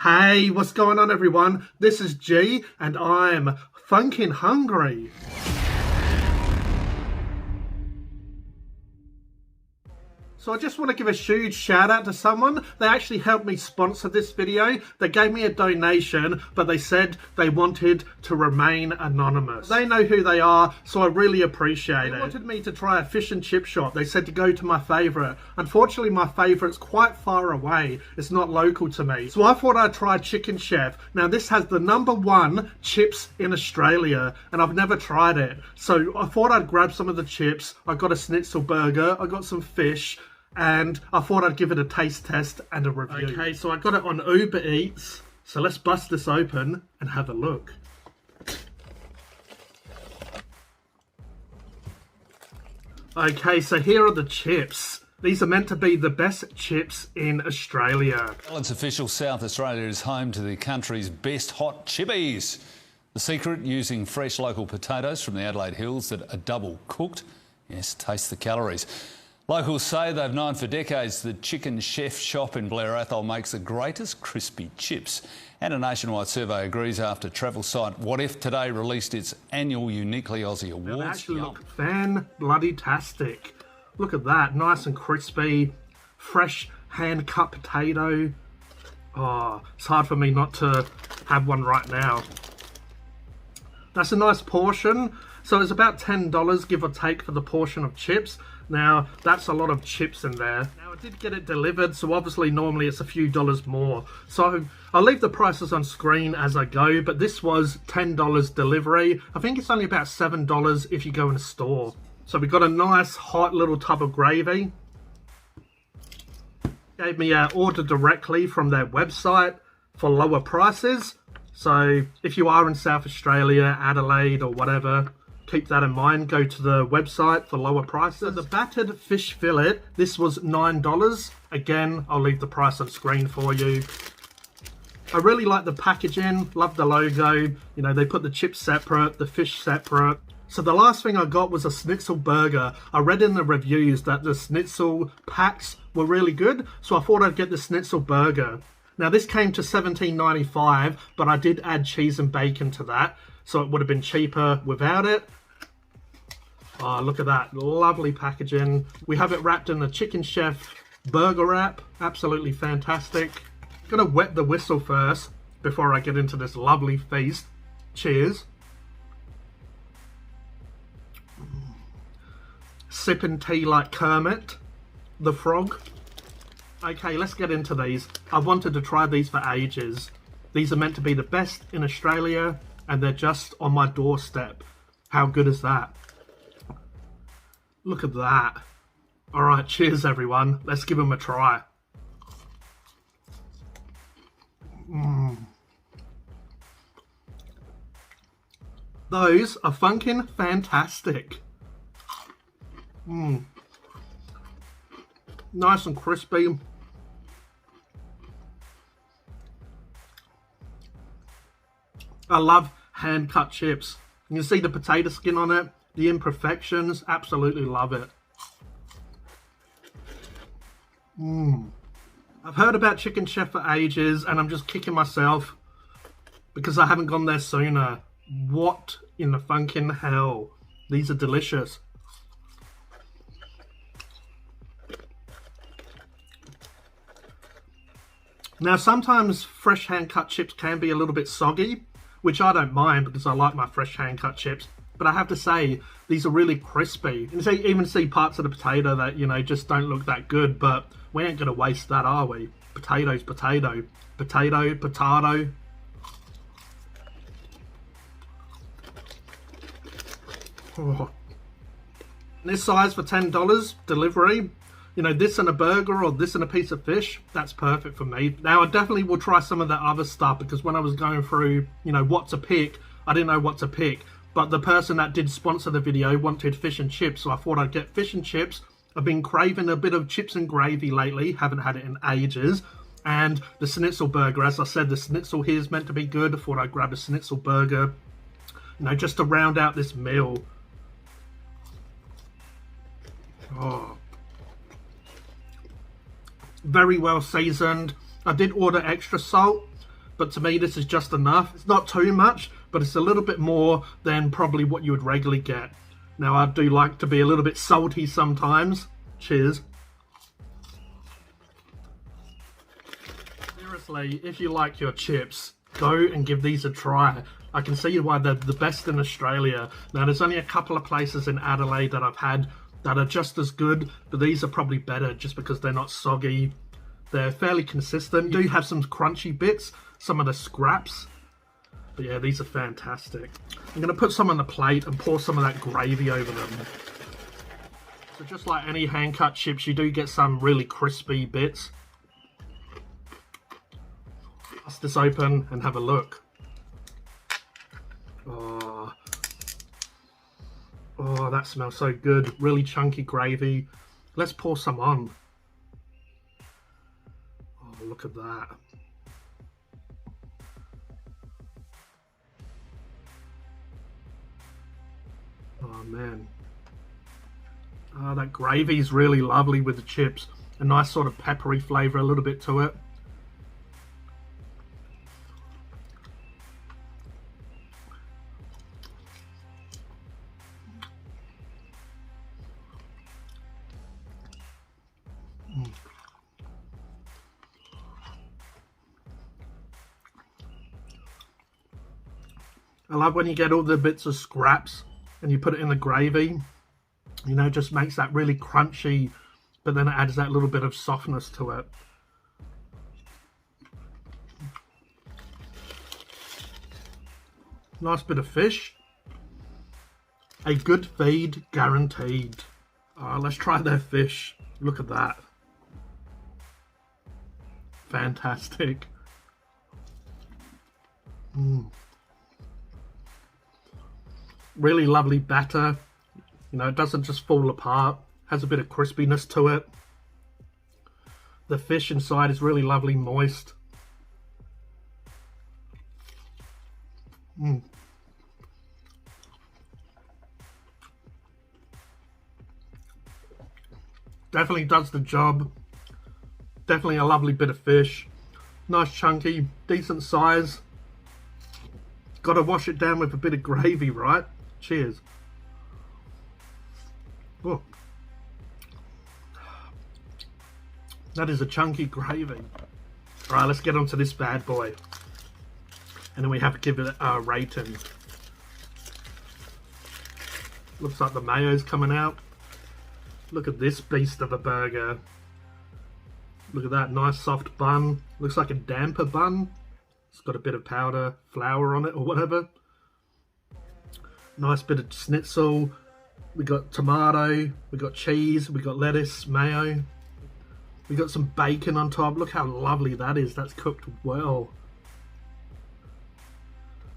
Hey, what's going on everyone? This is G and I'm funkin' hungry. So I just want to give a huge shout out to someone. They actually helped me sponsor this video. They gave me a donation, but they said they wanted to remain anonymous. They know who they are, so I really appreciate it. They wanted me to try a fish and chip shop. They said to go to my favourite. Unfortunately, my favourite's quite far away. It's not local to me. So I thought I'd try Chicken Chef. Now this has the #1 chips in Australia, and I've never tried it. So I thought I'd grab some of the chips. I got a schnitzel burger, I got some fish, and I thought I'd give it a taste test and a review. Okay, so I got it on Uber Eats. So let's bust this open and have a look. Okay, so here are the chips. These are meant to be the best chips in Australia. Well, it's official. South Australia is home to the country's best hot chippies. The secret, using fresh local potatoes from the Adelaide Hills that are double cooked. Yes, taste the calories. Locals say they've known for decades the Chicken Chef shop in Blair Athol makes the greatest crispy chips. And a nationwide survey agrees after travel site What If Today released its annual Uniquely Aussie Awards. They actually look fan-bloody-tastic. Look at that, nice and crispy, fresh hand-cut potato. Oh, it's hard for me not to have one right now. That's a nice portion. So it's about $10, give or take, for the portion of chips. Now, that's a lot of chips in there. Now, I did get it delivered, so obviously normally it's a few dollars more. So I'll leave the prices on screen as I go, but this was $10 delivery. I think it's only about $7 if you go in a store. So we got a nice hot little tub of gravy. Gave me an order directly from their website for lower prices. So if you are in South Australia, Adelaide or whatever, keep that in mind. Go to the website for lower prices. So the battered fish fillet, this was $9. Again, I'll leave the price on screen for you. I really like the packaging, love the logo. You know, they put the chips separate, the fish separate. So the last thing I got was a schnitzel burger. I read in the reviews that the schnitzel packs were really good, so I thought I'd get the schnitzel burger. Now this came to $17.95, but I did add cheese and bacon to that, so it would have been cheaper without it. Oh, look at that, lovely packaging. We have it wrapped in the Chicken Chef burger wrap, absolutely fantastic. Gonna wet the whistle first before I get into this lovely feast. Cheers. Sipping tea like Kermit the Frog. Okay, let's get into these. I've wanted to try these for ages. These are meant to be the best in Australia, and they're just on my doorstep. How good is that? Look at that. Alright, cheers everyone. Let's give them a try. Those are funkin' fantastic. Nice and crispy. I love hand-cut chips. You can see the potato skin on it, the imperfections, absolutely love it. I've heard about Chicken Chef for ages and I'm just kicking myself because I haven't gone there sooner. What in the funkin' hell? These are delicious. Now sometimes fresh hand-cut chips can be a little bit soggy, which I don't mind because I like my fresh hand-cut chips. But I have to say, these are really crispy. You can even see parts of the potato that, you know, just don't look that good, but we ain't gonna waste that, are we? Potato's potato. Potato, potato. Oh. This size for $10, delivery. You know, this and a burger or this and a piece of fish, that's perfect for me. Now, I definitely will try some of that other stuff because when I was going through, you know, what to pick, I didn't know what to pick. But the person that did sponsor the video wanted fish and chips, so I thought I'd get fish and chips. I've been craving a bit of chips and gravy lately, haven't had it in ages. And the schnitzel burger, as I said, the schnitzel here is meant to be good. I thought I'd grab a schnitzel burger, you know, just to round out this meal. Oh. Very well seasoned. I did order extra salt, but to me this is just enough. It's not too much, but it's a little bit more than probably what you would regularly get. Now I do like to be a little bit salty sometimes. Cheers. Seriously, if you like your chips, go and give these a try. I can see why they're the best in Australia. Now there's only a couple of places in Adelaide that I've had that are just as good, but these are probably better just because they're not soggy. They're fairly consistent. You do have some crunchy bits, some of the scraps. But yeah, these are fantastic. I'm going to put some on the plate and pour some of that gravy over them. So just like any hand-cut chips, you do get some really crispy bits. Bust this open and have a look. Oh, that smells so good. Really chunky gravy. Let's pour some on. Oh, look at that. Oh, man. Oh, that gravy is really lovely with the chips. A nice sort of peppery flavour, a little bit to it. I love when you get all the bits of scraps and you put it in the gravy. You know, it just makes that really crunchy, but then it adds that little bit of softness to it. Nice bit of fish. A good feed guaranteed. Let's try their fish. Look at that. Fantastic. Really lovely batter. You know, it doesn't just fall apart. Has a bit of crispiness to it. The fish inside is really lovely, moist. Definitely does the job. Definitely a lovely bit of fish. Nice chunky, decent size. Got to wash it down with a bit of gravy, right? Cheers. Oh. That is a chunky gravy. Alright, let's get onto this bad boy. And then we have to give it a rating. Looks like the mayo's coming out. Look at this beast of a burger. Look at that nice soft bun. Looks like a damper bun. It's got a bit of powder flour on it or whatever. Nice bit of schnitzel. We got tomato, we got cheese, we got lettuce, mayo. We got some bacon on top. Look how lovely that is. That's cooked well.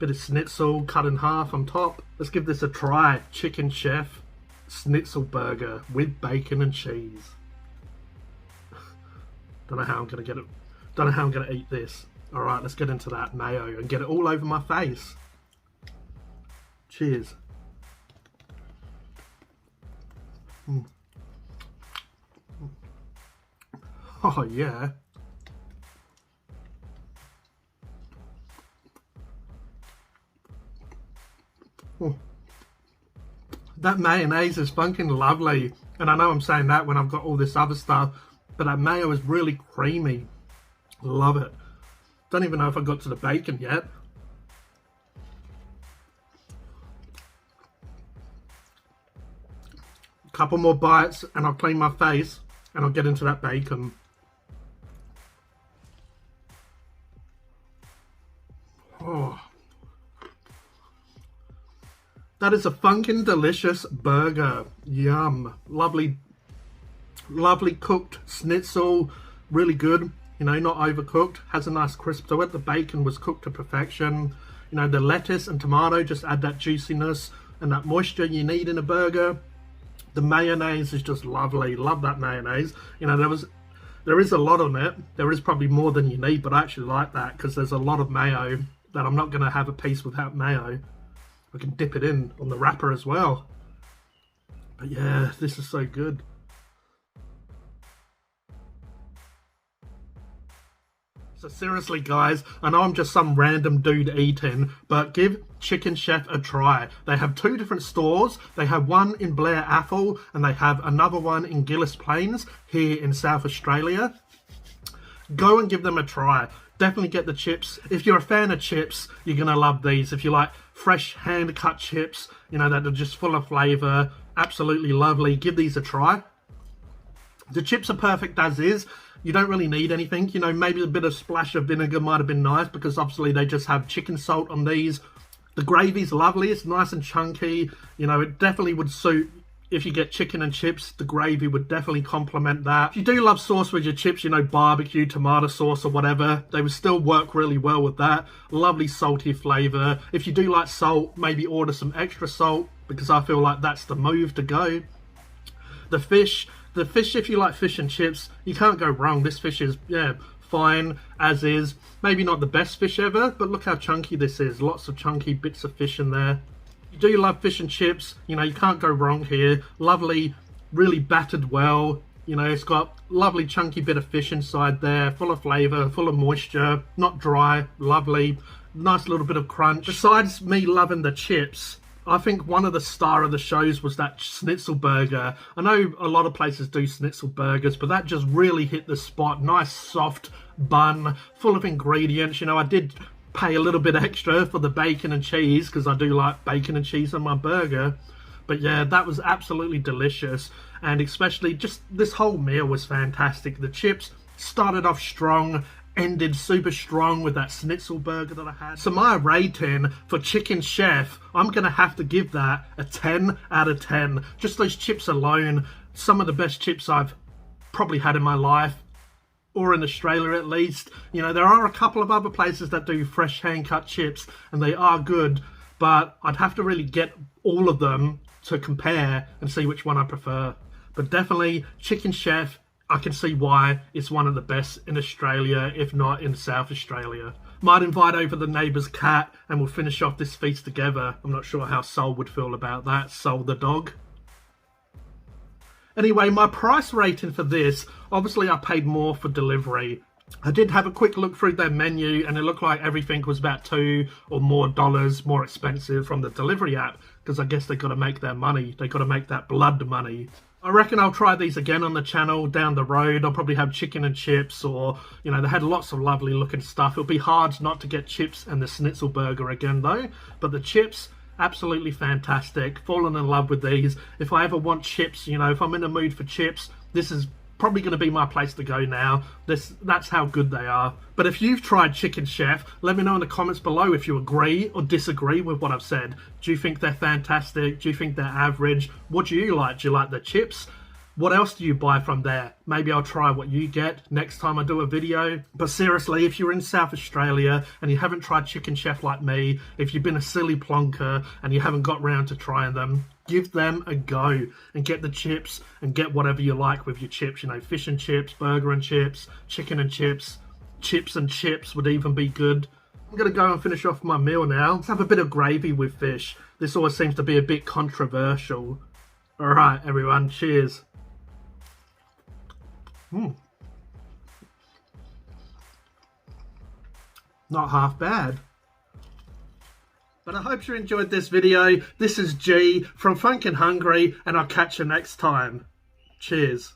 Bit of schnitzel cut in half on top. Let's give this a try. Chicken Chef schnitzel burger with bacon and cheese. Don't know how I'm gonna get it. Don't know how I'm gonna eat this. Alright, let's get into that mayo and get it all over my face. Cheers. Oh yeah. That mayonnaise is fucking lovely. And I know I'm saying that when I've got all this other stuff, but that mayo is really creamy. Love it. Don't even know if I got to the bacon yet. A couple more bites and I'll clean my face and I'll get into that bacon. Oh. That is a funkin' delicious burger. Yum. Lovely, lovely cooked schnitzel. Really good. You know, not overcooked. Has a nice crisp to it. The bacon was cooked to perfection. You know, the lettuce and tomato just add that juiciness and that moisture you need in a burger. The mayonnaise is just lovely. Love that mayonnaise. You know, there is a lot on it. There is probably more than you need, but I actually like that because there's a lot of mayo that I'm not going to have a piece without mayo. I can dip it in on the wrapper as well. But yeah, this is so good. So seriously guys, I know I'm just some random dude eating, but give Chicken Chef a try. They have 2 different stores. They have one in Blair Athol and they have another one in Gillis Plains here in South Australia. Go and give them a try. Definitely get the chips. If you're a fan of chips, you're going to love these. If you like fresh hand-cut chips, you know, that are just full of flavour, absolutely lovely, give these a try. The chips are perfect as is. You don't really need anything. You know, maybe a bit of splash of vinegar might have been nice because obviously they just have chicken salt on these. The gravy's lovely. It's nice and chunky. You know, it definitely would suit if you get chicken and chips. The gravy would definitely complement that. If you do love sauce with your chips, you know, barbecue, tomato sauce or whatever, they would still work really well with that. Lovely salty flavour. If you do like salt, maybe order some extra salt because I feel like that's the move to go. The fish, if you like fish and chips, you can't go wrong. This fish is, yeah, fine as is. Maybe not the best fish ever, but look how chunky this is. Lots of chunky bits of fish in there. You do love fish and chips, you know, you can't go wrong here. Lovely, really battered well. You know, it's got lovely chunky bit of fish inside there, full of flavour, full of moisture, not dry, lovely. Nice little bit of crunch. Besides me loving the chips, I think one of the star of the shows was that schnitzel burger. I know a lot of places do schnitzel burgers, but that just really hit the spot. Nice soft bun, full of ingredients. You know, I did pay a little bit extra for the bacon and cheese because I do like bacon and cheese on my burger. But yeah, that was absolutely delicious. And especially just this whole meal was fantastic. The chips started off strong, ended super strong with that schnitzel burger that I had. So my rating for Chicken Chef, I'm going to have to give that a 10 out of 10. Just those chips alone, some of the best chips I've probably had in my life, or in Australia at least. You know, there are a couple of other places that do fresh hand-cut chips, and they are good, but I'd have to really get all of them to compare and see which one I prefer. But definitely, Chicken Chef, I can see why it's one of the best in Australia, if not in South Australia. Might invite over the neighbour's cat and we'll finish off this feast together. I'm not sure how Sol would feel about that. Sol the dog. Anyway, my price rating for this, obviously I paid more for delivery. I did have a quick look through their menu and it looked like everything was about $2 or more more expensive from the delivery app because I guess they got to make their money. They got to make that blood money. I reckon I'll try these again on the channel down the road. I'll probably have chicken and chips or, you know, they had lots of lovely looking stuff. It'll be hard not to get chips and the schnitzel burger again though. But the chips, absolutely fantastic. Fallen in love with these. If I ever want chips, you know, if I'm in the mood for chips, this is probably going to be my place to go now. That's how good they are. But if you've tried Chicken Chef, let me know in the comments below if you agree or disagree with what I've said. Do you think they're fantastic? Do you think they're average? What do you like? Do you like the chips? What else do you buy from there? Maybe I'll try what you get next time I do a video. But seriously, if you're in South Australia and you haven't tried Chicken Chef like me, if you've been a silly plonker and you haven't got round to trying them, give them a go and get the chips and get whatever you like with your chips. You know, fish and chips, burger and chips, chicken and chips would even be good. I'm going to go and finish off my meal now. Let's have a bit of gravy with fish. This always seems to be a bit controversial. Alright everyone, cheers. Not half bad. But I hope you enjoyed this video. This is G from Funkin' Hungry, and I'll catch you next time. Cheers.